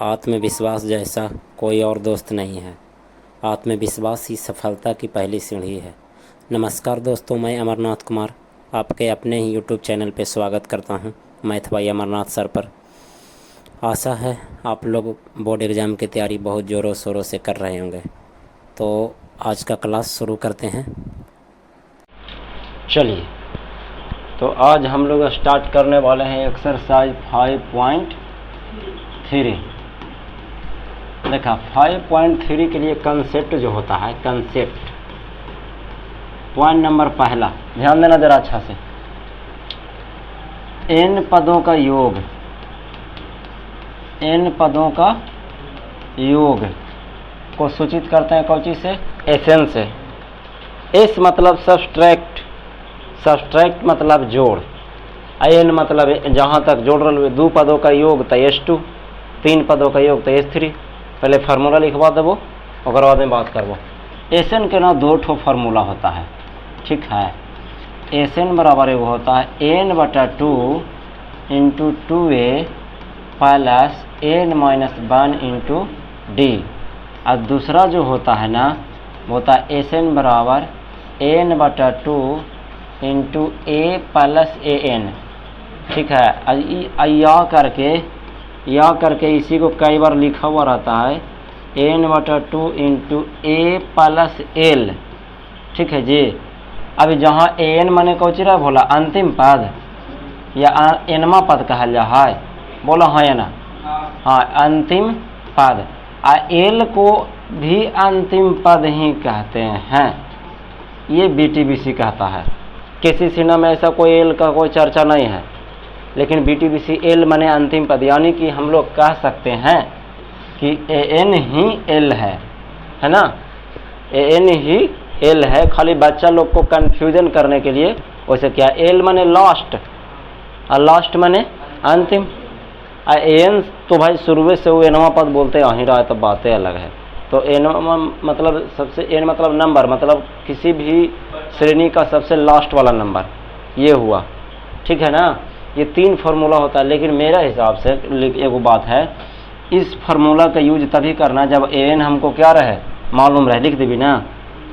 आत्मविश्वास जैसा कोई और दोस्त नहीं है। आत्मविश्वास ही सफलता की पहली सीढ़ी है। नमस्कार दोस्तों, मैं अमरनाथ कुमार आपके अपने ही यूट्यूब चैनल पर स्वागत करता हूं, मैथ भाई अमरनाथ सर पर। आशा है आप लोग बोर्ड एग्ज़ाम की तैयारी बहुत ज़ोरों शोरों से कर रहे होंगे। तो आज का क्लास शुरू करते हैं। चलिए, तो आज हम लोग स्टार्ट करने वाले हैं एक्सरसाइज 5.3। देखा 5.3 के लिए कंसेप्ट जो होता है, कंसेप्ट पॉइंट नंबर पहला, ध्यान देना जरा अच्छा से। n पदों का योग, n पदों का योग को सूचित करते हैं कौन चीज से? एसएन से। एस मतलब सब्सट्रैक्ट, सब्सट्रैक्ट मतलब जोड़, n मतलब जहाँ तक जोड़ रहे दो पदों का योग तो S2, तीन पदों का योग तो S3। पहले फार्मूला लिखवा देवो, और बाद में बात करबो। एसएन के ना दो ठो फार्मूला होता है, ठीक है। एसएन बराबर एगो होता है n/2 × 2a plus n-1 × d, और दूसरा जो होता है ना वो होता है एसएन बराबर n/2 × a प्लस an, ठीक है। या करके इसी को कई बार लिखा हुआ रहता है n/2 × a प्लस l, ठीक है जी। अभी जहाँ an माने कौची रहा बोला? अंतिम पद या एनमा पद कहल जा है, बोला है या ना? हाँ, अंतिम पद। l को भी अंतिम पद ही कहते हैं, ये BTBC कहता है। किसी सिन्हा में ऐसा कोई l का कोई चर्चा नहीं है, लेकिन BTBC l माने अंतिम पद, यानी कि हम लोग कह सकते हैं कि an ही l है ना? an ही l है। खाली बच्चा लोग को कंफ्यूजन करने के लिए वैसे क्या, l माने लास्ट और लास्ट माने अंतिम, an तो भाई शुरू से वो एनवा पद बोलते आ ही रहा है, तो बातें अलग है। तो एनवा मतलब सबसे, n मतलब नंबर, मतलब किसी भी श्रेणी का सबसे लास्ट वाला नंबर, ये हुआ, ठीक है ना। ये तीन फार्मूला होता है, लेकिन मेरा हिसाब से एगो बात है, इस फार्मूला का यूज तभी करना जब an हमको क्या रहे, मालूम रहे। लिख देवी ना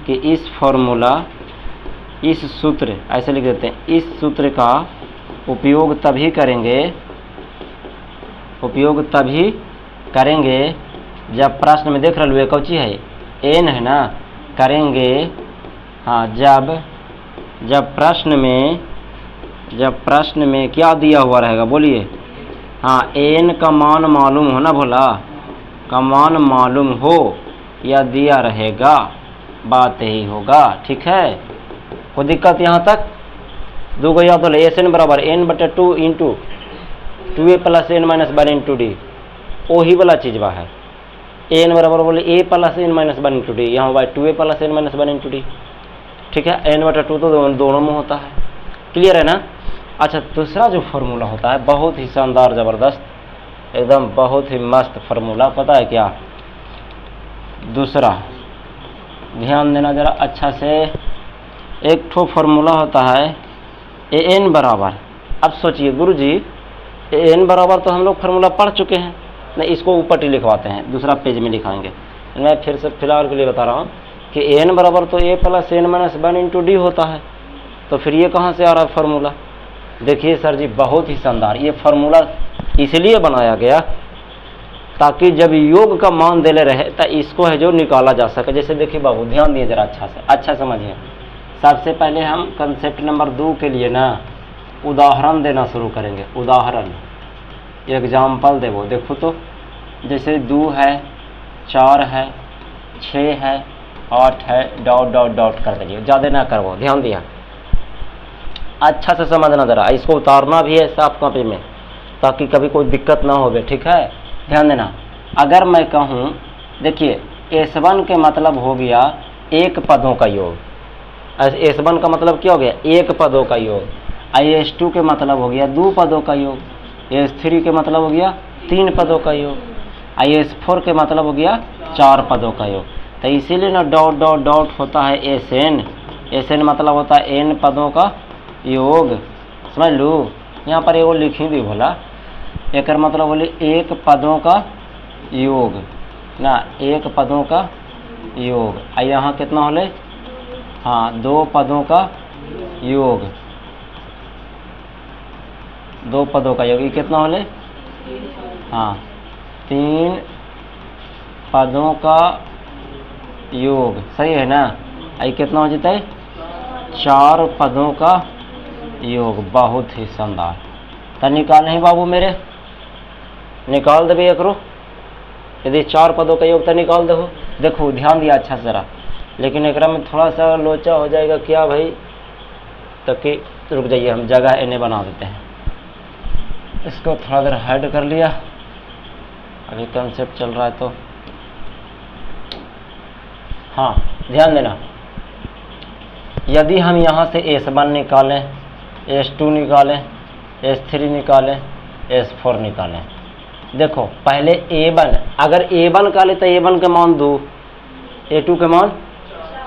कि इस फार्मूला, इस सूत्र, ऐसे लिख देते हैं, इस सूत्र का उपयोग तभी करेंगे जब प्रश्न में देख रहे हो कौची है, n है ना, करेंगे। हाँ, जब प्रश्न में क्या दिया हुआ रहेगा, बोलिए। हाँ, n का मान मालूम हो ना भोला, का मान मालूम हो या दिया रहेगा, बात यही होगा, ठीक है। कोई दिक्कत यहाँ तक? दो गो याद हो, एस एन बराबर n/2 × 2a plus n-1 × d, वही वाला चीज बा है। n बराबर बोले a प्लस n-1 × d, यहाँ by 2a plus n-1 × d, ठीक है। n/2 तो दोनों में होता है, क्लियर है ना। अच्छा, दूसरा जो फार्मूला होता है बहुत ही शानदार, ज़बरदस्त, एकदम बहुत ही मस्त फार्मूला, पता है क्या? दूसरा ध्यान देना जरा अच्छा से। एक ठो फार्मूला होता है an बराबर, अब सोचिए गुरुजी, an बराबर तो हम लोग फार्मूला पढ़ चुके हैं, नहीं इसको ऊपर ही लिखवाते हैं, दूसरा पेज में लिखाएंगे। मैं फिर से फिलहाल के लिए बता रहा हूँ कि n बराबर तो a प्लस n-1 × d होता है। तो फिर ये कहाँ से आ रहा है फार्मूला? देखिए सर जी, बहुत ही शानदार ये फार्मूला इसलिए बनाया गया ताकि जब योग का मान देले रहे तो इसको है जो निकाला जा सके। जैसे देखिए बाबू, ध्यान दिए जरा अच्छा से, अच्छा समझिए। सबसे पहले हम कंसेप्ट नंबर 2 के लिए ना उदाहरण देना शुरू करेंगे। उदाहरण, एग्जाम्पल देवो। देखो तो जैसे 2 है, 4 है, 6 है, 8 है, डॉट डॉट डॉट कर दीजिए, ज़्यादा ना करवो, ध्यान दिया, अच्छा से समझना जरा। इसको उतारना भी है साफ कॉपी में ताकि कभी कोई दिक्कत ना हो, ठीक है। ध्यान देना। अगर मैं कहूँ, देखिए S1 के मतलब हो गया एक पदों का योग, S1 का मतलब क्या हो गया? एक पदों का योग। S2 के मतलब हो गया दो पदों का योग, S3 के मतलब हो गया तीन पदों का योग, S4 के मतलब हो गया 4 पदों का योग। तो इसीलिए ना डॉट डॉट डॉट होता है SN मतलब होता है n पदों का योग, समझ लो। यहाँ पर एगो लिखी दी भोला, एक मतलब बोले एक पदों का योग ना, एक पदों का योग। आ यहाँ कितना होले, हाँ, दो पदों का योग, दो पदों का योग। ये कितना होले, हाँ, तीन पदों का योग, सही है ना। ये कितना हो जाता है, चार पदों का योग। बहुत ही शानदार। तो निकाल नहीं बाबू मेरे, निकाल दे भैया करो। यदि चार पदों का योग तो निकाल दो। देखो ध्यान दिया अच्छा जरा, लेकिन एक में थोड़ा सा लोचा हो जाएगा क्या भाई, तो कि रुक जाइए, हम जगह इन्हें बना देते हैं। इसको थोड़ा देर हाइड कर लिया, अभी कंसेप्ट चल रहा है तो। हाँ ध्यान देना, यदि हम यहाँ से S1 निकालें, S2 निकालें, S3 निकालें, S4 निकालें। देखो पहले A1, अगर A1 निकाले तो A1 का मान 2, A2 का मान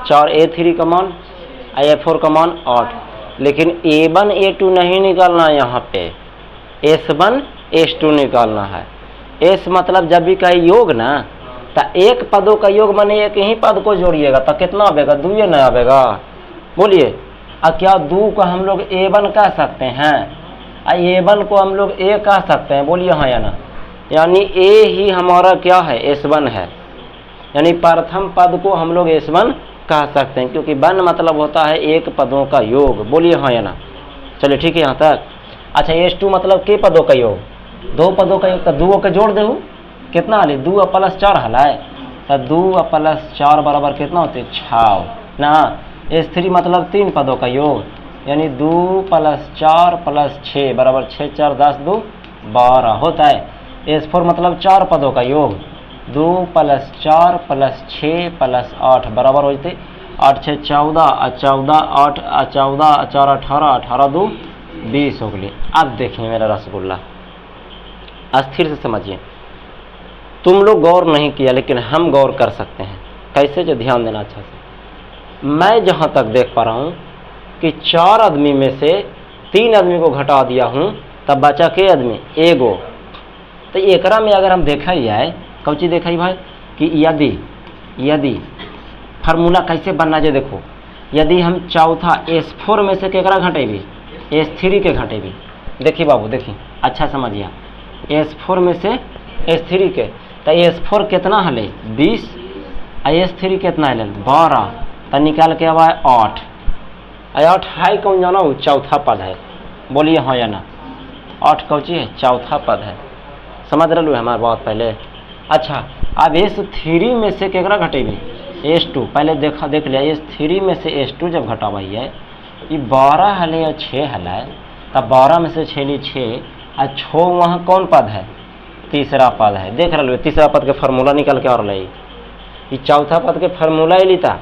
4, A3 का मान, A4 का मान 8। लेकिन A1 A2 नहीं निकालना है, यहाँ पे S1 S2 निकालना है। S मतलब जब भी कहे योग ना, तो एक पदों का योग माने एक ही पद को जोड़िएगा तो कितना आवेगा, 2 या ना आवेगा, बोलिए। क्या 2 को हम लोग A1 कह सकते हैं, A1 को हम लोग A कह सकते हैं, बोलिए हाँ या ना। यानी A ही हमारा क्या है, S1 है। यानी प्रथम पद को हम लोग S1 कह सकते हैं, क्योंकि वन मतलब होता है एक पदों का योग, बोलिए हाँ या ना। चलिए ठीक है यहाँ तक। अच्छा S2 मतलब के पदों का योग, दो पदों का योग। तो 2 के जोड़ दे, कितना हले, 2 + 4 हलाए, तो 2 + 4 बराबर कितना होते, 6 ना। S3 मतलब 3 पदों का योग, यानी 2 + 4 + 6 बराबर 6 × 4 = 10, 2 = 12 होता है। S4 मतलब 4 पदों का योग, 2 + 4 + 6 + 8 बराबर हो जाते 8 × 6 = 14, 14 8 14 4 18, 18 2 20 हो गए। अब देखिए मेरा रसगुल्ला, अस्थिर से समझिए। तुम लोग गौर नहीं किया, लेकिन हम गौर कर सकते हैं। कैसे, जो ध्यान देना अच्छा से। मैं जहाँ तक देख पा रहा हूँ कि 4 आदमी में से 3 आदमी को घटा दिया हूँ, तब बचा के आदमी, एगो। तो एकरा में अगर हम देखा ही है, कौन चीज़ देखा ही भाई, कि यदि फार्मूला कैसे बनना चाहिए। देखो यदि हम चौथा S4 में से केकरा घटेबी, S3 के घटेबी। देखिए बाबू, देखिए अच्छा समझिए, S4 में से S3 के, तो S4 कितना हले, 20, S3 कितना हले, 12। तो निकाल के आवा 8। 8 है कौन जाना, वो चौथा पद है, बोलिए हाँ या ना। 8 कौन चीज है, चौथा पद है। समझ रहे हमारी बात पहले। अच्छा अब S3 में से केकरा घटेबी, S2। पहले देख लिया, S3 में से S2 जब घटावाई है, ये 12 हले या 6 हला है, तब 12 में से 6 ली 6 और 6 वहाँ कौन पद है, तीसरा पद है। देख रहे हो, तीसरा पद के फार्मूला निकल के और लाई, ये चौथा पद के फार्मूला ही लीता,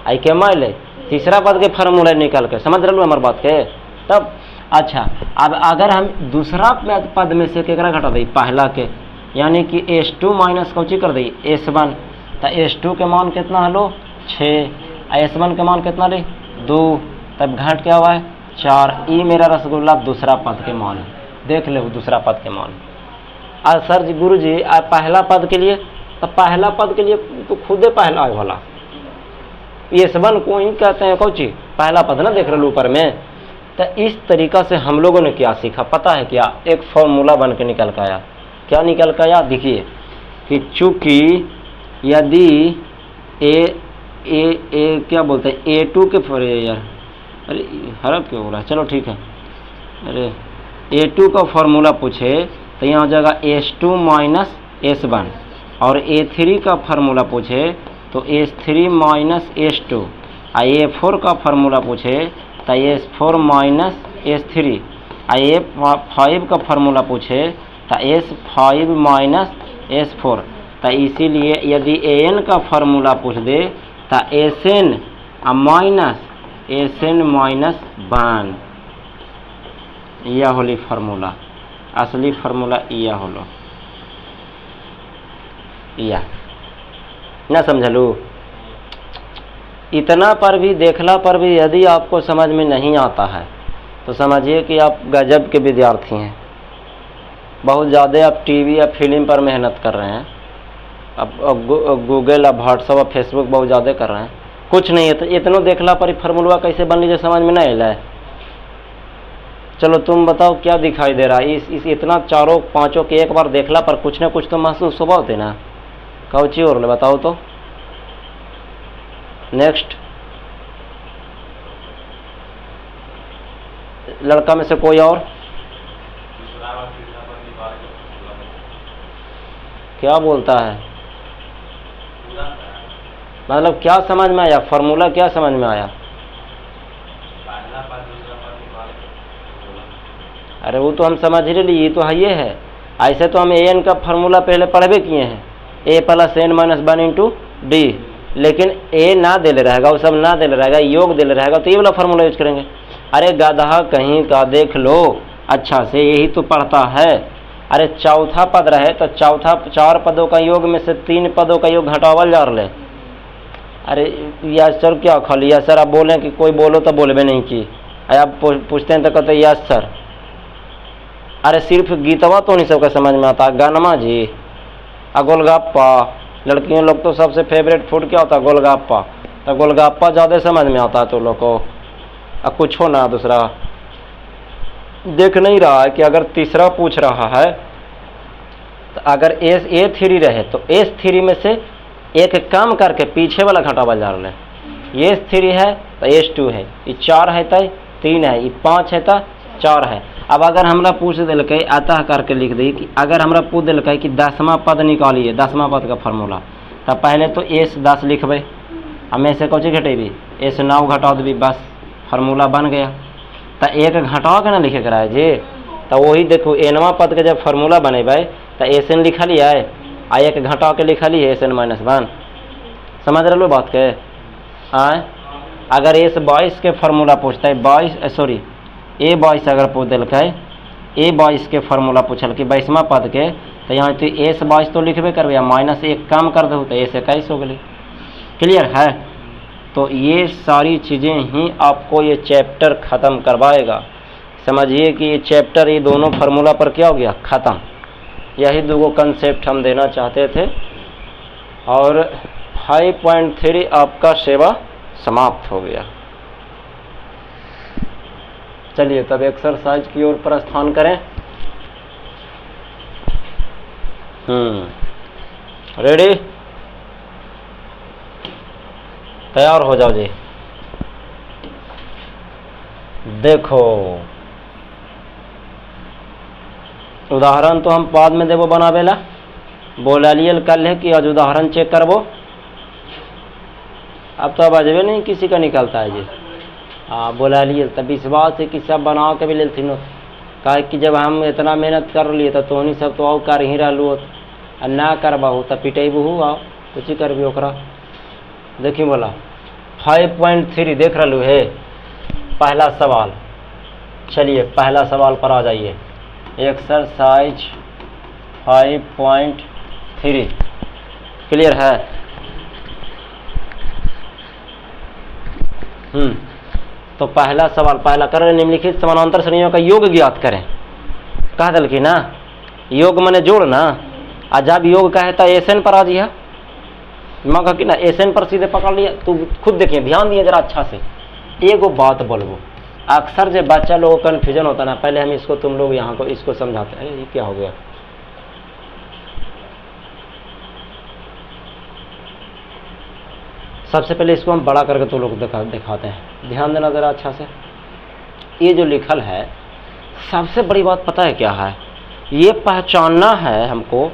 आई के माइले तीसरा पद के फार्मूला निकल के। समझ रहे हो हमारी बात के तब। अच्छा अब अगर हम दूसरा पद में से केकरा घटा दी, पहला के, यानी कि S2 माइनस कौची कर दी, S1। तो S2 के मान कितना हलो, 6, S1 के मान कितना ली, 2, तब घट क्या हुआ है, 4। ई मेरा रसगुल्ला दूसरा पद के मान है। देख ले दूसरा पद के मान। आज सर जी, गुरु जी, पहला पद के लिए, तो पहला पद के लिए तो खुदे पहला वाला S1 को ही कहते हैं, कौची पहला पद ना, देख रहे लो ऊपर में। तो इस तरीका से हम लोगों ने क्या सीखा पता है क्या, एक फॉर्मूला बन के निकल कर आया। क्या निकल कर आया, देखिए कि चूंकि यदि ए क्या बोलते हैं, A2 के यार, अरे हरफ क्यों हो रहा है, चलो ठीक है। अरे A2 का फॉर्मूला पूछे तो यहाँ हो जाएगा S2 माइनस S1, और A3 का फार्मूला पूछे तो S3 माइनस S2, A4 का फार्मूला पूछे तो S4 माइनस S3, A5 का फार्मूला पूछे तो S5 माइनस S4। तो इसीलिए यदि AN का फार्मूला पूछ दे तो SN माइनस 1, यह होली फार्मूला, असली फार्मूला यह होलो, यह ना समझलू। इतना पर भी, देखला पर भी यदि आपको समझ में नहीं आता है तो समझिए कि आप गजब के विद्यार्थी हैं। बहुत ज़्यादा आप टीवी या फिल्म पर मेहनत कर रहे हैं, अब गूगल, अब व्हाट्सअप, अब फेसबुक बहुत ज़्यादा कर रहे हैं। कुछ नहीं है तो इतनो देखला पर फार्मूला कैसे बन लीजिए समझ में नहीं अला है। चलो तुम बताओ क्या दिखाई दे रहा है इस इतना चारों पांचों के एक बार देखला पर कुछ ना कुछ तो महसूस हुआ होते ना। कौची और ले बताओ तो। नेक्स्ट, लड़का में से कोई और क्या बोलता है? मतलब क्या समझ में आया? फार्मूला क्या समझ में आया? अरे वो तो हम समझ ही लिए, ये तो है, ये है। ऐसे तो हम एन का फार्मूला पहले पढ़वे किए हैं, A plus N minus 1 into D, लेकिन ए ना दे ले रहेगा, वो सब ना दे ले रहेगा, योग दे ले रहेगा, तो ये वाला फार्मूला यूज करेंगे। अरे गधा कहीं का देख लो अच्छा से, यही तो पढ़ता है। अरे चौथा पद रहे तो चौथा 4 पदों का योग में से 3 पदों का योग घटावल जा रहे। अरे यस सर क्या खाली यस सर, आप बोलें कि कोई बोलो तो बोलबे नहीं की, आप पूछते हैं तो कहते यस सर। अरे सिर्फ गीतवा तो नहीं सबका समझ में आता, गानमा जी, गोलगप्पा, लड़कियों लोग तो सबसे फेवरेट फूड क्या होता है? गोलगप्पा। तो गोलगप्पा ज़्यादा समझ में आता है तो लोग को, अब कुछ हो ना दूसरा देख नहीं रहा है कि अगर तीसरा पूछ रहा है तो अगर A3 रहे तो S3 में से एक कम करके पीछे वाला घटावा जा रहा है। ये S3 है तो S2 है, ये 4 है तो 3 है, ये 5 है तो 4 है। अब अगर हमरा पूछ दिल अतः करके लिख दी कि अगर हमरा पूछ दिल कि 10वां पद निकालिए, 10वां पद का फार्मूला, तब पहले तो S10 लिखबे, अब में से कौची घटेबी? S9 घटा देवी, बस फार्मूला बन गया। तो एक घटाव के ना लिखे करा है जी, तो वही देखो एनवा पद के जब फार्मूला बनेबे तो SN लिखा लिया है, आ एक घटाव के लिखा लिया SN माइनस 1। समझ रहे लो बात के? आए अगर S22 के फार्मूला पूछता है, A22 अगर पूछ दिल A22 के फार्मूला पूछल कि 22वां पद के, तो यहाँ तो S22 तो लिखबे करबे, माइनस 1 कम कर दो तो S21 हो गई। क्लियर है? तो ये सारी चीज़ें ही आपको ये चैप्टर ख़त्म करवाएगा। समझिए कि ये चैप्टर, ये दोनों फार्मूला पर क्या हो गया? ख़त्म। यही दो कंसेप्ट हम देना चाहते थे और 5.3 आपका सेवा समाप्त हो गया। चलिए तब एक्सरसाइज की ओर प्रस्थान करें। रेडी? तैयार हो जाओ जी। देखो उदाहरण तो हम बाद में देवो बनावेला, बोला लियल कल है कि आज उदाहरण चेक करबो। अब तो अब अजबे नहीं किसी का निकलता है जी। हाँ बोला लिए तब विश्वास है कि सब बना के भी लेथिन, कहे कि जब हम इतना मेहनत कर लिए तो तोहनी सब तो आओ कर ही रहलू, ना करबहू तो पिटेबहू, आओ कुछ ही करबी ओकरा। देखिए बोला 5.3 देख रहलू है पहला सवाल। चलिए पहला सवाल पर आ जाइए। एक्सरसाइज 5.3 क्लियर है? तो पहला सवाल, पहला कर निम्नलिखित समानांतर श्रेणियों का योग ज्ञात करें। कह दल की ना योग मने जोड़ ना, आ जब योग कहे तो SN पर आ जिया, मैं कह कि ना SN पर सीधे पकड़ लिया। तू खुद देखिए, ध्यान दिए जरा अच्छा से। एगो बात बोलबो, अक्सर जब बच्चा लोगों को कन्फ्यूजन होता ना, पहले हम इसको तुम लोग यहाँ को इसको समझाते हैं। ये क्या हो गया? सबसे पहले इसको हम बड़ा करके तो लोग दिखाते हैं। ध्यान देना ज़रा अच्छा से। ये जो लिखल है, सबसे बड़ी बात पता है क्या है? ये पहचानना है हमको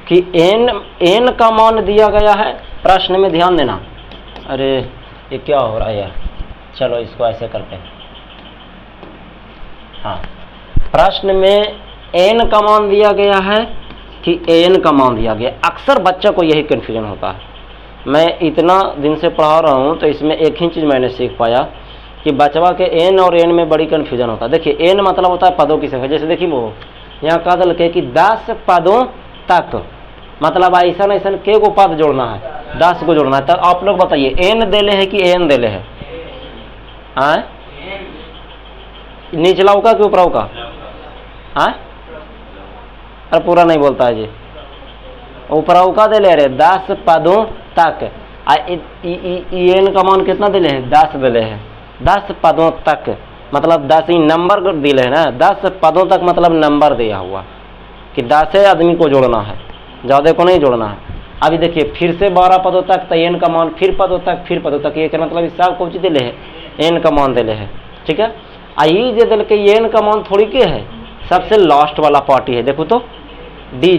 कि n का मान दिया गया है प्रश्न में। ध्यान देना। अरे ये क्या हो रहा है यार, चलो इसको ऐसे करते हैं। हाँ, प्रश्न में n का मान दिया गया है कि an का मान दिया गया। अक्सर बच्चा को यही कन्फ्यूजन होता है। मैं इतना दिन से पढ़ा रहा हूँ तो इसमें एक ही चीज़ मैंने सीख पाया कि बचवा के n और n में बड़ी कन्फ्यूजन होता है। देखिए n मतलब होता है पदों की संख्या। जैसे देखिए वो यहाँ कह दल के कि 10 पदों तक, मतलब ऐसा ऐसा के को पद जोड़ना है, 10 को जोड़ना है। तो आप लोग बताइए n देले है कि n देले है? हाँ, निचलाऊ का कि ऊपराऊ का? हाँ, अरे पूरा नहीं बोलता है जी। ऊपर का दे ले रे 10 पदों तक। एन का मान कितना दिले है 10 दिले है, 10 पदों तक मतलब 10 ही नंबर दिले है ना, 10 पदों तक मतलब नंबर दिया हुआ कि 10 आदमी को जोड़ना है, ज़्यादा को नहीं जोड़ना है। अभी देखिए फिर से 12 पदों तक, तो एन का मान फिर पदों तक, फिर पदों तक, ये क्या मतलब इस साल कौन सी दिले है एन का मान दिले है। ठीक है, आई जे दिल के एन का मान थोड़ी के है, सबसे लास्ट वाला पार्टी है। देखो तो डी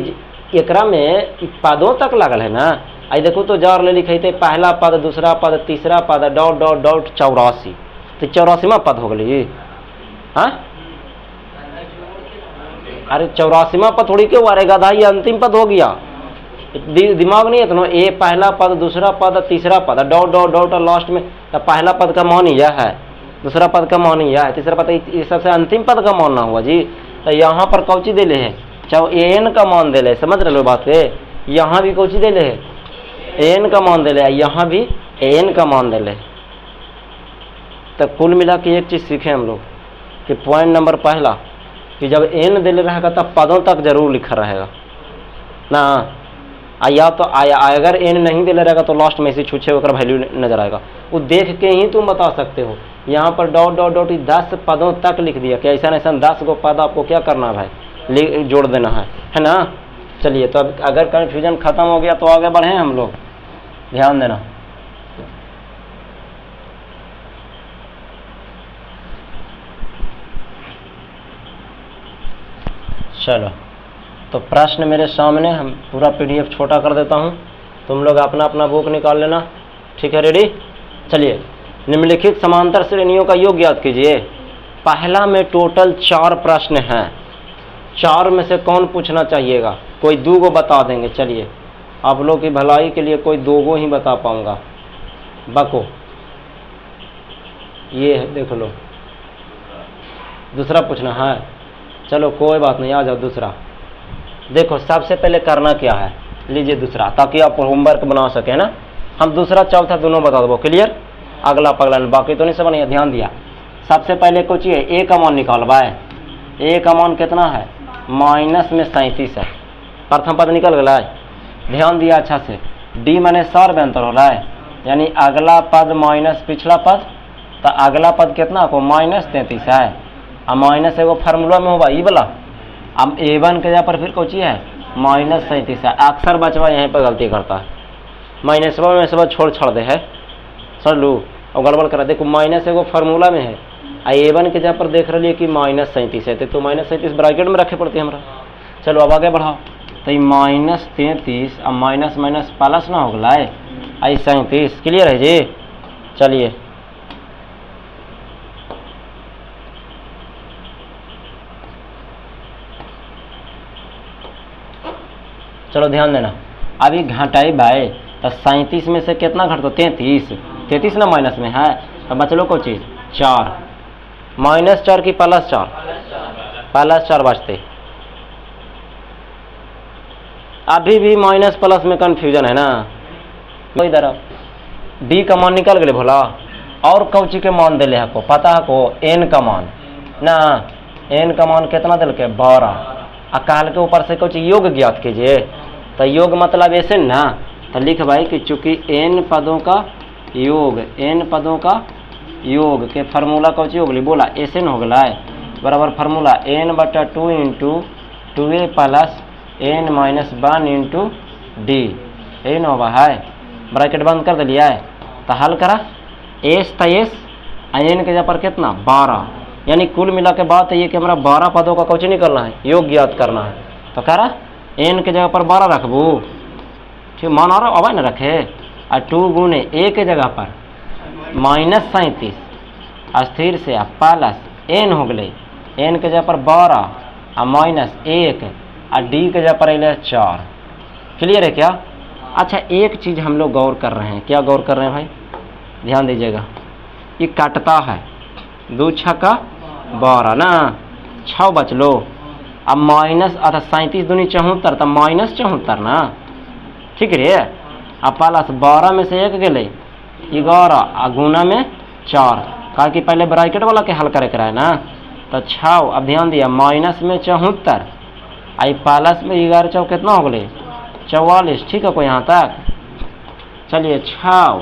एकरा में पदों तक लगल है ना। आई देखो तो जार ले लिखे थे पहला पद, दूसरा पद, तीसरा पद, डॉट डॉट डॉट 84, तो 84वां पद हो गई। हाँ अरे 84वां पद थोड़ी क्यों अरे गधा, ये अंतिम पद हो गया। दिमाग नहीं है इतना, ए पहला पद, दूसरा पद, तीसरा पद, डॉट डॉट डॉट लास्ट में, तो पहला पद का मान यह है, दूसरा पद का मान यह है, तीसरा पद, ये सबसे अंतिम पद का मान ना हुआ जी। तो यहाँ पर कौची दे ले है चाहे एन का मान दे ले, समझ रहे लो बात पे। यहाँ भी कौची दे ले है एन का मान दे ले, यहाँ भी एन का मान दे ले। तो कुल मिला के एक चीज़ सीखे हम लोग कि पॉइंट नंबर पहला कि जब एन दे ले रहेगा तब पदों तक जरूर लिखा रहेगा ना। या तो अगर एन नहीं दे ले रहेगा तो लास्ट में इसी छूछे होकर वैल्यू नजर आएगा, वो देख के ही तुम बता सकते हो। यहाँ पर डॉट डॉट डॉट 10 पदों तक लिख दिया कि ऐसा ऐसा 10 को पद आपको क्या करना है भाई, जोड़ देना है ना। चलिए, तो अब अगर कन्फ्यूजन खत्म हो गया तो आगे बढ़ें हम लोग, ध्यान देना। चलो, तो प्रश्न मेरे सामने, हम पूरा PDF छोटा कर देता हूँ, तुम लोग अपना अपना बुक निकाल लेना। ठीक है, रेडी। चलिए, निम्नलिखित समांतर श्रेणियों का योग याद कीजिए। पहला में टोटल 4 प्रश्न हैं, 4 में से कौन पूछना चाहिएगा, कोई 2 को बता देंगे। चलिए, आप लोग की भलाई के लिए कोई 2 को ही बता पाऊंगा। बको ये है, देख लो। दूसरा पूछना है, चलो कोई बात नहीं, आ जाओ। दूसरा देखो, सबसे पहले करना क्या है, लीजिए दूसरा, ताकि आप होमवर्क बना सके ना। हम दूसरा चौथा दोनों बता दो, क्लियर। अगला पगला बाकी तो नहीं सब नहीं, ध्यान दिया। सबसे पहले कुछ ये ए का मान निकाल भाई। ए का मान कितना है, माइनस में 37 है, प्रथम पद निकल गया है। ध्यान दिया अच्छा से। डी माने सर में अंतर हो रहा है, यानी अगला पद माइनस पिछला पद, तो अगला पद कितना को -33 है। अब माइनस एगो फार्मूला में होगा ई वाला। अब A1 के जगह पर फिर कोची है -37 है। अक्सर बचवा यहीं पर गलती करता है, माइनस में सब छोड़ दे है, सर लू और गड़बड़ करा। देखो माइनस एगो फार्मूला में है, A1 के जगह पर देख रही है कि -37 है, तो -37 ब्रैकेट में रखे पड़ते हैं हमारा। चलो अब आगे बढ़ाओ, तो -33 अब माइनस माइनस प्लस ना हो गया है, आई 37। क्लियर है जी। चलिए, चलो ध्यान देना। अभी घटाई बाय, तो 37 में से कितना घट दो 33 ना माइनस में है, तो बचलो को चीज 4, -4 की +4, +4 बचते। अभी भी माइनस प्लस में कंफ्यूजन है ना। कोई तरह डी का मान निकल गए भोला, और कौची के मान दिले है को पता है को एन का मान ना। एन का मान कितना दिल के 12, आ काल के ऊपर से कुछ योग ज्ञात कीजिए। तो योग मतलब ऐसे ना, तो लिख भाई कि चूंकि n पदों का योग, n पदों का योग के फार्मूला कौची हो गई बोला ऐसे न हो गया है, बराबर formula n/2 × 2a + n - 1 × d। यही न होगा है, ब्रैकेट बंद कर दिया है। तो हल करा एस तेईस, n के जगह पर कितना 12, यानी कुल मिला के बात ये कि हमारा 12 पदों का कौची निकलना है, योग ज्ञात करना है। तो कह रहा n के जगह पर 12 रखबू, ठीक मान आ रहा अब न रखे, और 2 × a के जगह पर -37 अस्थिर से प्लस n हो गए, n के जगह पर 12 और -1 और d के जगह पर अल 4। क्लियर है क्या। अच्छा, एक चीज़ हम लोग गौर कर रहे हैं, क्या गौर कर रहे हैं भाई, ध्यान दीजिएगा। ये काटता है 2 × 6 = 12 ना, 6 बच लो। अब माइनस 37 दूनी 74, तो -74 ना, ठीक रे। अब प्लस 12 में से 1 गए 11 और गुना में 4, कहा कि पहले ब्रैकेट वाला के हल करे कराए ना। तो 6, अब ध्यान दिया माइनस में 74 आई प्लस में 11 × 4 कितना हो गए 44, ठीक है कोई यहाँ तक? चलिए 6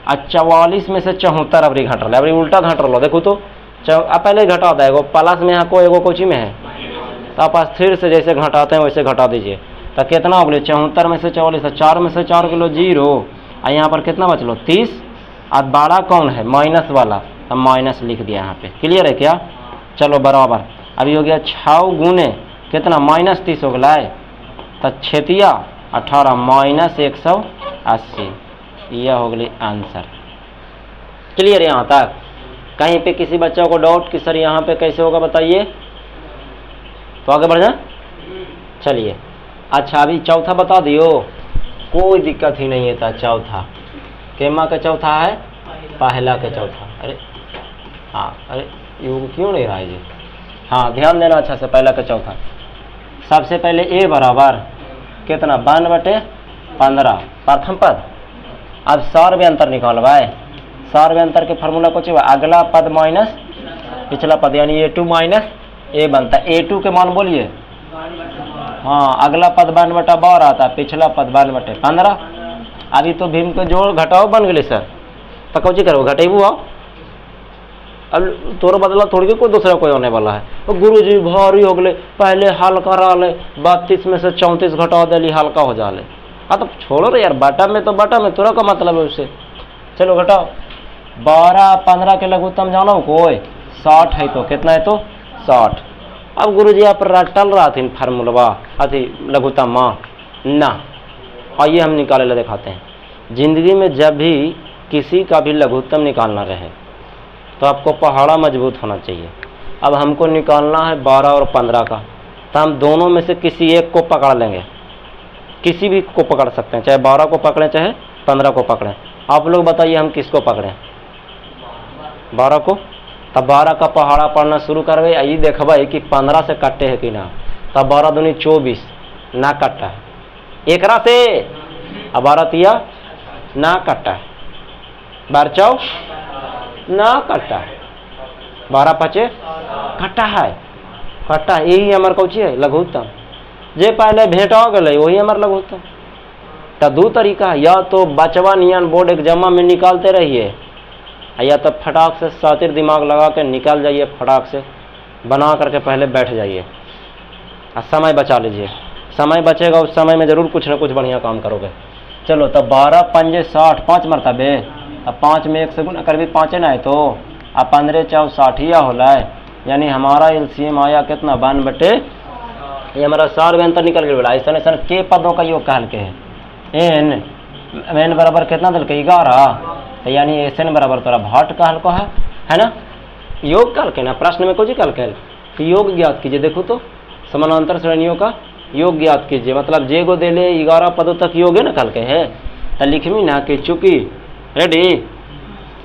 और 44 में से 74 अबरी घट रहा है, अबरी उल्टा घट रहा, देखो तो अब पहले घटा था एगो प्लस में यहाँ को एगो कोची में है, तो आप स्थिर से जैसे घटाते हैं वैसे घटा दीजिए। तो कितना हो गया 74 में से 44, 4 में से 4 किलो 0, और यहाँ पर कितना बचलो 30, और बड़ा कौन है माइनस वाला, तो माइनस लिख दिया यहाँ पे। क्लियर है क्या? चलो बराबर। अभी हो गया 6 गुने कितना -30 हो गया, तो 6 18 -180, यह हो गई आंसर। क्लियर यहाँ तक? कहीं पे किसी बच्चों को डाउट कि सर यहाँ पे कैसे होगा बताइए, तो आगे बढ़ जाए। चलिए अच्छा अभी चौथा बता दियो, कोई दिक्कत ही नहीं है था। चौथा केमा का चौथा है, पहला का चौथा। अरे हाँ, अरे योग क्यों नहीं रहा है जी? हाँ ध्यान देना अच्छा से, पहला का चौथा। सबसे पहले ए बराबर कितना 52/15 प्रथम पद। अब सर्व अंतर निकाल भाई, सर्व अंतर के फार्मूला कुछ अगला पद माइनस पिछला पद, यानी A2 माइनस ए बनता है। A2 के मान बोलिए, हाँ अगला पद 52/12 आता है, पिछला पद 52/15। अभी तो भीम के जोड़ घटाओ बन गए सर, तो कौची करो घटेबू आओ, अब तोर बदला थोड़ी कोई दूसरा कोई होने वाला है। तो गुरु जी भारी हो गए, पहले हल्का रहा ले, 32 में से 34 घटा दिली हल्का हो जाले। हाँ तो छोड़ो रे यार, बाटा में तो बाटा में तोरा का मतलब है उससे। चलो घटाओ, 12/15 के लघुत्तम जानो कोई 60 है, तो कितना है तो 60। अब गुरु जी आप रटल रहा थी फार्मूलवा अथी लघुत्तम ना, आइए हम निकाले ला दिखाते हैं। जिंदगी में जब भी किसी का भी लघुत्तम निकालना रहे तो आपको पहाड़ा मजबूत होना चाहिए। अब हमको निकालना है 12 और 15 का, तो हम दोनों में से किसी एक को पकड़ लेंगे, किसी भी को पकड़ सकते हैं, चाहे 12 को पकड़ें चाहे 15 को पकड़ें। आप लोग बताइए हम किसको पकड़ें? 12 को। तब 12 का पहाड़ा पढ़ना शुरू कर गए, ये देखबा कि 15 से कट्टे है कि ना, तब 12 दूनी 24 ना कट्टा है एकरा से, अब 12 तिया ना कट्टा है, 12 चौ ना कट्टा है, 12 5 कट्टा है, कट्टा है। यही हमार कौची है लघुत्तम, जे पहले भेंटा गए वही हमार लघुत्तम। तो दो तरीका है, या तो बचवा नियन बोर्ड एग्जाम में निकालते रहिए, या तो फटाक से सातिर दिमाग लगा के निकाल जाइए, फटाक से बना करके पहले बैठ जाइए और समय बचा लीजिए। समय बचेगा उस समय में ज़रूर कुछ ना कुछ बढ़िया काम करोगे। चलो तब 12 पंजे 60, 5 मरतबे, अब 5 में 1 से गुना कर भी 5 ना है, तो अब 15 चौ 60 होला है, यानी हमारा एलसीएम आया कितना 92। ये हमारा सार अंतर निकल गया। ऐसा ऐसा के पदों का योग कहल के है, एन बराबर कितना दिल के 11, तो यानी एस एन बराबर तोरा भाट कहल को है ना। योग कहल के ना, प्रश्न में कुछ कहल के योग ज्ञात कीजिए। देखो तो समानांतर श्रेणियों का योग ज्ञात कीजिए, मतलब जे गो दे ले 11 पदों तक योग है ना कहल के है, तो लिखमी ना कि चूंकि रेडी।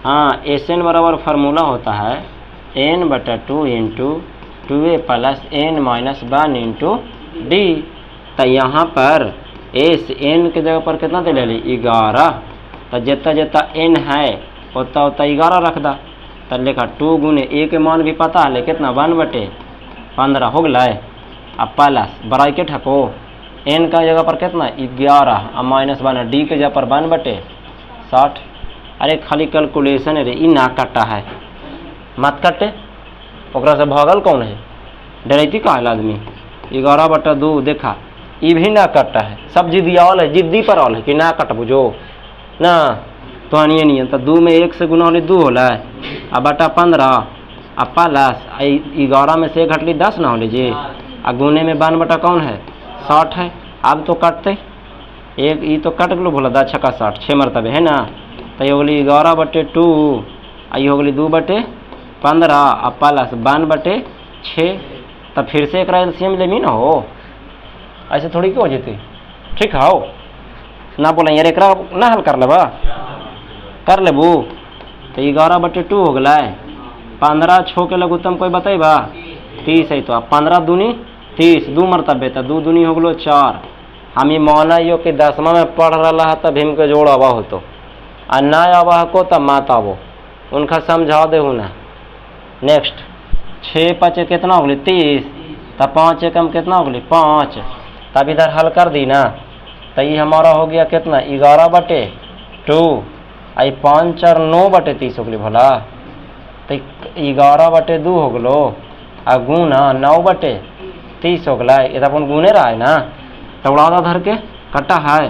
हाँ एस एन बराबर फार्मूला होता है n/2 into 2a plus n minus 1 into D. तो यहाँ पर एस एन के जगह पर कितना दे ले 11, तो जितना जितना n है उतना उतना 11 रख दा, तो लिखा 2 गुने ए के मान भी पता है, कितना 1/15 हो गया। अब प्लस ब्रैकेट हको n का जगह पर कितना 11 और माइनस 1, डी के जगह पर 1/60। अरे खाली कैलकुलेशन है रे, ई ना कट्टा है मत कटे, ओकरा से भागल कौन है, डरैती का है आदमी। 11/2 देखा ये भी ना कट्टा है, सब जिद्दियावल है, जिद्दी पर आवल है कि ना कट बुझो ना, तो आनिए नहीं। तो 2 में 1 से गुना होली 2 होला, अब बटा 15 अब प्लस 11 में से 1 घटली 10 ना हो लीजिए, और गुने में 1 कौन है 60 है। अब तो कटते एक ये तो कट गलो बोला 10 छक्का 60, 6 मरतबे है ना, तो ये हो गई 11/2, ये हो गई 2/15 और प्लस 1/6। तो फिर से एक एलसीएम लेमी ना हो, ऐसे थोड़ी क्यों हो जाती, ठीक है हो ना बोला यार एक ना हल कर लेबा कर लेबू। तो 11/2 हो गया, 15 6 के लघुत्तम कोई बताइबा 30 है, तो 15 दूनी 30, 2 मरतबे, तो 2 दूनी हो गलो 4। हम ये मौला यो के 10वां में पढ़ रहा है, तब हिम के जोड़ आवा हो तो आ ना आवा को तब मात आवो, उनका समझा दे ना। नेक्स्ट 6 5 कितना हो गई 30, तब 5 एकम कितना हो गई 5, तब इधर हल कर दी ना, तो ये हमारा हो गया कितना 11/2 आई 5 4 9/30 हो गई भला। तो 11/2 हो गलो आ गुना 9/30 हो गला। ये तो अपन गुने रहा है ना, तो उड़ादा धर के कट्टा है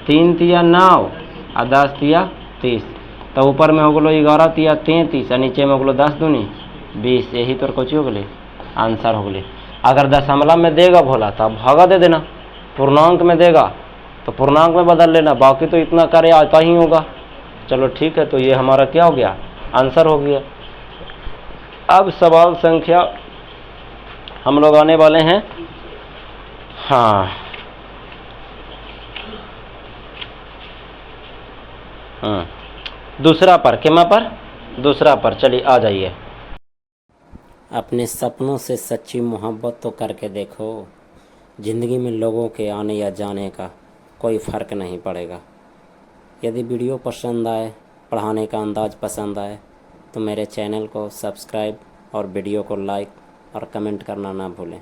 3 तिया 9 आ 10 तिया 30। तो ऊपर में हो गलो 11 तिया 33 और नीचे में हो गलो 10 दूनी 20। यही तो कुछ हो गए आंसर हो गए। अगर दशमलव में देगा भोला तो भागा दे देना, पूर्णांक में देगा तो पूर्णांक में बदल लेना, बाकी तो इतना कार्य आता ही होगा। चलो ठीक है, तो ये हमारा क्या हो गया आंसर हो गया। अब सवाल संख्या हम लोग आने वाले हैं, हाँ दूसरा पर, केमा पर, दूसरा पर। चलिए आ जाइए। अपने सपनों से सच्ची मोहब्बत तो करके देखो, ज़िंदगी में लोगों के आने या जाने का कोई फ़र्क नहीं पड़ेगा। यदि वीडियो पसंद आए, पढ़ाने का अंदाज़ पसंद आए तो मेरे चैनल को सब्सक्राइब और वीडियो को लाइक और कमेंट करना ना भूलें।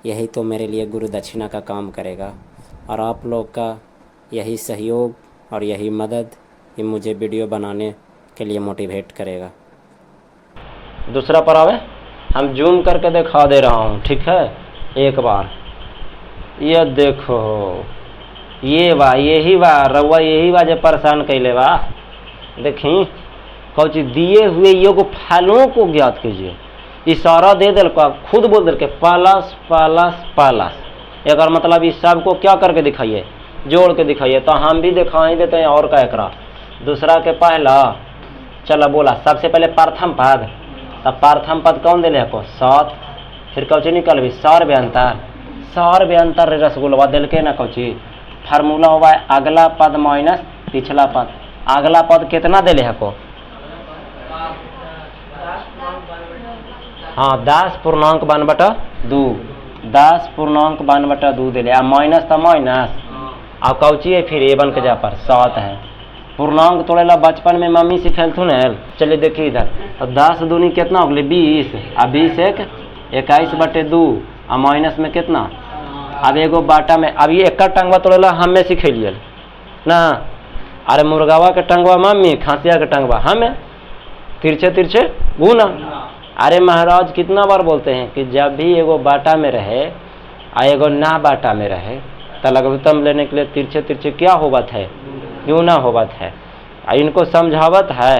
यही तो मेरे लिए गुरु दक्षिणा का काम करेगा और आप लोग का यही सहयोग और यही मदद ही मुझे वीडियो बनाने के लिए मोटिवेट करेगा। दूसरा पर आवे, हम जूम करके दिखा दे रहा हूँ, ठीक है। एक बार ये देखो, ये बा, यही बा रउआ, यही बा जो परेशान कैले बा। देखी कौची दिए हुए योग फलों को ज्ञात कीजिए। इशारा दे दिल का, खुद बोल दिल के पालस पालस पालस। एक मतलब इस सब को क्या करके दिखाइए, जोड़ के दिखाइए। तो हम भी दिखाई देते हैं और का एकरा। दूसरा के पहला चलो बोला, सबसे पहले प्रथम पद। तब प्रथम पद कौन दिले को 7, फिर कौची निकल भी सौर व्यंतर रसगुल्ला दिल के ना कौची फार्मूला हुआ है अगला पद माइनस पिछला पद। अगला पद कितना दिले है को, हाँ 10.1/2, 10.1/2 दिले आ माइनस तो माइनस आ कौची है फिर A1 के जा पर 7 है। पूर्णांक तोड़ेला बचपन में मम्मी सिखेलथुन है। चलिए देखिए इधर, तो 10 दूनी कितना हो गई 20 आ 20 एक 21/2 आ माइनस में कितना। अब एगो बाटा में, अब ये एक टंगवा तोड़ेला हमें सिखेलिए ना। अरे मुर्गावा के टंगवा मम्मी, खांसिया के टंगवा हमें, तिरछे तिरछे गुना। अरे महाराज कितना बार बोलते हैं कि जब भी एगो बाटा में रहे आ एगो ना बाटा में रहे तो लघुत्तम लेने के लिए तिरछे तिरछे क्या होवत है, क्यों ना होवत है। इनको समझावत है,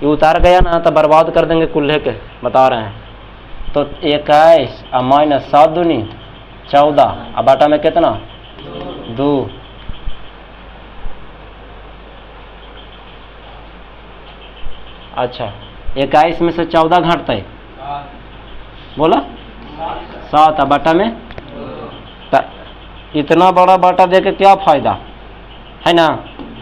ये उतार गया ना तो बर्बाद कर देंगे कुल्हे के, बता रहे हैं। तो 21 और माइनस 7 दूनी 14 और बाटा में कितना 2। अच्छा 21 में से 14 घटता है, बोला 7 और बाटा में। इतना बड़ा बाटा दे के क्या फायदा है ना।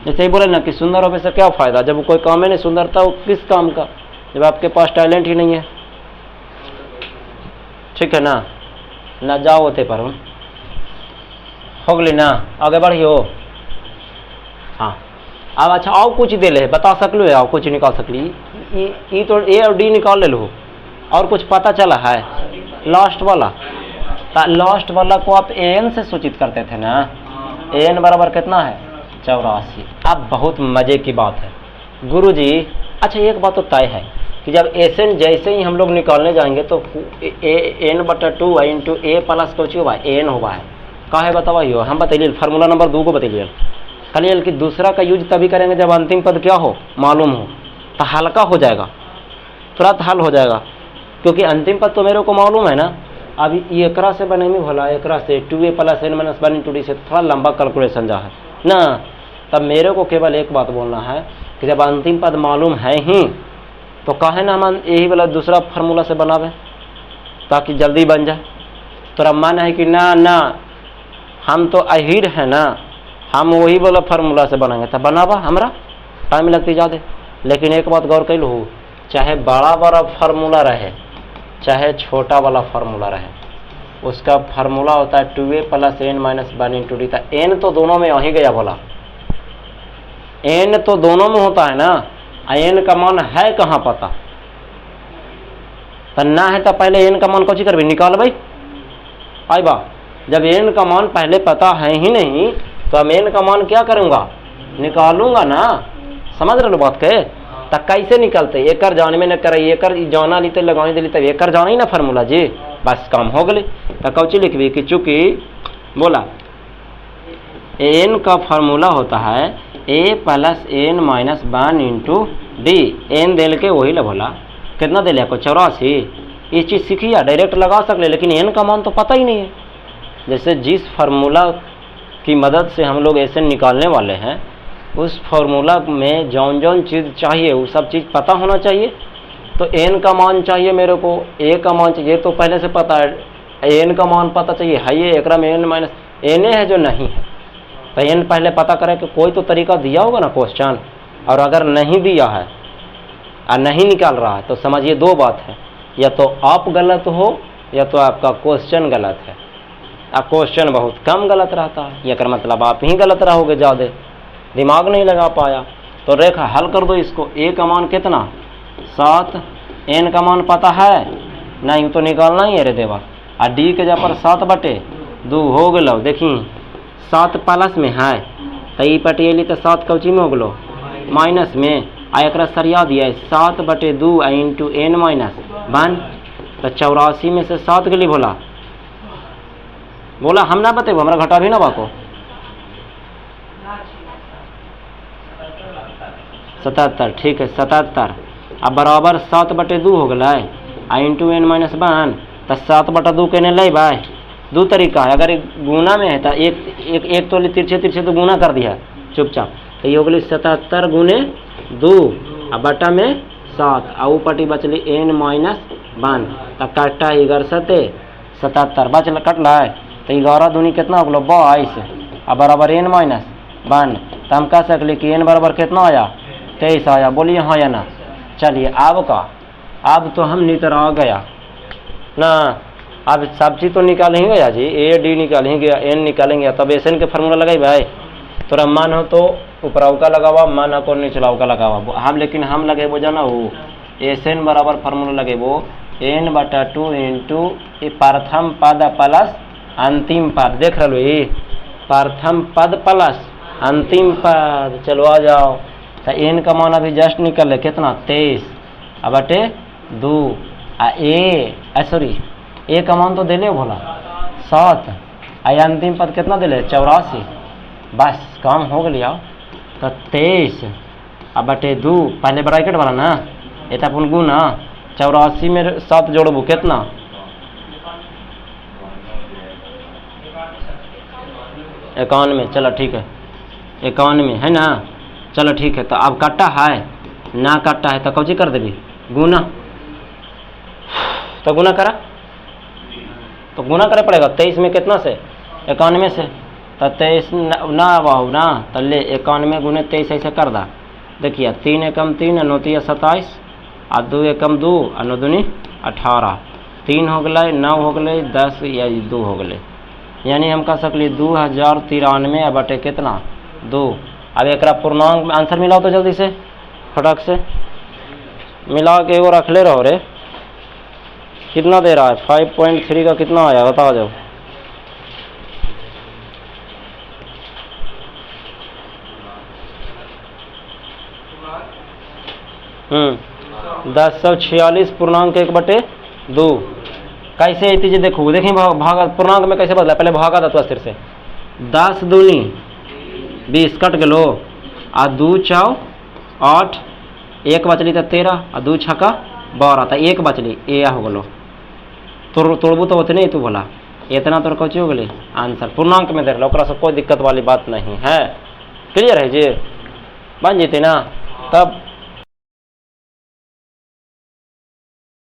जैसे ही बोले ना कि सुंदर होने से क्या फ़ायदा, जब कोई काम ही नहीं सुंदरता वो किस काम का, जब आपके पास टैलेंट ही नहीं है। ठीक है ना जाओ होते पर हो गई ना, आगे बढ़ियो। हाँ अब अच्छा आओ कुछ दे ले बता सकलू है, आओ कुछ निकाल सकली। ई तो A और D निकाल ले लो, और कुछ पता चला है लास्ट वाला। लास्ट वाला को आप AN से सूचित करते थे ना, AN बराबर कितना है 84। अब बहुत मजे की बात है गुरुजी। अच्छा एक बात तो तय है कि जब SN जैसे ही हम लोग निकालने जाएंगे तो N/2 इंटू A प्लस कुछ हुआ AN हुआ है। कहा है बतावा यो, हम बताइए फार्मूला नंबर 2 को बताइए। खाली कि दूसरा का यूज तभी करेंगे जब अंतिम पद क्या हो मालूम हो, तो हल्का हो जाएगा, तुरंत हल हो जाएगा, क्योंकि अंतिम पद तो मेरे को मालूम है ना। अभी एकरा से बने में भला, एकरा से 2A + N - 1 × D से थोड़ा लंबा कैलकुलेशन जा है ना। तब मेरे को केवल एक बात बोलना है कि जब अंतिम पद मालूम है ही तो काहे ना हम यही वाला दूसरा फार्मूला से बनावे ताकि जल्दी बन जाए। तो मन है कि ना हम तो अहीर है ना, हम वही वाला फार्मूला से बनाएंगे, तब बनावा हमरा टाइम लगती ज़्यादा। लेकिन एक बात गौर कर लो, चाहे बड़ा बड़ा फार्मूला रहे चाहे छोटा वाला फार्मूला रहे, उसका फार्मूला होता है 2A + N - 1 × D। तो N तो दोनों में वहीं गया बोला, N तो दोनों में होता है ना। N का मान है कहाँ पता, तो ना है तो पहले N का मान कौची करबे निकाल भाई। आई बा जब एन का मान पहले पता है ही नहीं तो अब एन का मान क्या करूँगा, निकालूंगा ना। समझ रहे हो बात के? तब कैसे निकलते, एकर जाने में न करे, एकर जाना लीते लगाने दिली तब एकर जाना ही ना फार्मूला जी, बस काम हो गए। तो कौची लिखबी कि चूँकि बोला एन का फार्मूला होता है A plus N minus 1 into D. एन दिल के वही ला बोला कितना दिले को 84। ये चीज़ सीखिए, डायरेक्ट लगा सकले, लेकिन एन का मान तो पता ही नहीं है। जैसे जिस फार्मूला की मदद से हम लोग एन निकालने वाले हैं उस फार्मूला में जौन जौन चीज़ चाहिए वो सब चीज़ पता होना चाहिए। तो एन का मान चाहिए मेरे को, ए का मान चाहिए तो पहले से पता है, एन का मान पता चाहिए है, ये एकरा में एन माइनस एन है जो नहीं है, तो एन पहले पता करें कि कोई तो तरीका दिया होगा ना क्वेश्चन। और अगर नहीं दिया है और नहीं निकाल रहा है तो समझिए दो बात है, या तो आप गलत हो या तो आपका क्वेश्चन गलत है। अब क्वेश्चन बहुत कम गलत रहता है, ये कर मतलब आप ही गलत रहोगे, ज़्यादा दिमाग नहीं लगा पाया। तो रेखा हल कर दो इसको। ए का मान कितना 7, एन का मान पता है नहीं तो निकालना ही है रे देवा। और डी के जगह पर 7/2 हो गलो। देखी 7 प्लस में है तो ई पटियली तो 7 कौची में हो गलो माइनस में। आ एक सरिया दिया है 7/2 इंटू एन माइनस 1। तो 84 में से 7 के लिए बोला हम ना बतेबो, हमारा घटा भी ना बाको 77। ठीक है 77 अब बराबर 7/2 हो गया आ इंटू एन माइनस 1। तो 7/2 के ले भाई दो तरीका है। अगर गुना में है तो एक तो तिरछे तो गुना कर दिया चुपचाप, तो ये हो गई 77 गुने 2 अब बटा में 7 आ पटी बचली एन माइनस 1। तो काटा 11 7 77 बचल कटला है तो 11 दूनी कितना हो गलो 22 अब बराबर एन माइनस 1। तो हम कह सकली कि एन बराबर कितना आया 23 आया। बोलिए हाँ या ना। चलिए अब तो हम नितर आ गया ना। अब सब चीज़ तो निकालेंगे या जी, ए डी निकालेंगे, एन निकालेंगे, तब एस एन के फार्मूला लगाई भाई। तोरा मन हो तो ऊपराव का लगावा, मन हो नीचलाव का लगावा। हम लेकिन हम लगेबो जाना वो एस एन बराबर फार्मूला लगेबो n/2 इंटू प्रथम पद प्लस अंतिम पद। देख रहे हो ये प्रथम पद प्लस अंतिम पद। चलो आ जाओ। तो एन का मान अभी जस्ट निकल है कितना 23 अब बटे 2 सॉरी ए का मान तो दिले भोला 7 अंतिम पद कितना दिले 84। बस काम हो गया। तो 23 अब बटे 2 पहले ब्रैकेट वाला ना ये तो अपन गुना 84 में 7 जोड़बू कितना 91। चलो ठीक है 91 है ना। चलो ठीक है। तो अब कट्टा है ना, कट्टा है तो कौची कर देगी गुना। तो गुना करा तो गुना करे पड़ेगा 23 में कितना से 91 से। तो 23 ना बाहू ना तो ले 91 गुने 23 ऐसे कर दा। देखिए 3 एकम 3 9 3 27 और 2 एकम 2 और 9 दूनी 18 3 हो गए 9 हो गए 10 या 2 हो गए। यानी हम कह सकली 2093 बटे कितना 2। अब एक पूर्णांक में आंसर मिलाओ तो जल्दी से फटक से मिला के वो रख ले रहो रे। कितना दे रहा है 5.3 का कितना आया बताओ जाओ। हम्म 1046 पूर्णांक 1/2 कैसे आती है देखो। देखें भागा पूर्णांक में कैसे बदला, पहले भागा था तो सिर से 10 दूनी 20 कट गलो आ 2 4 8 1 बचली तो 13 और 2 6 12 तो 1 बचली ए हो गलो। तोड़बू तो उतने ही तू बोला इतना तो कौची हो गई आंसर पूर्णांक में दे रहा ओकरा से कोई दिक्कत वाली बात नहीं है। क्लियर है जी बन जीते ना। तब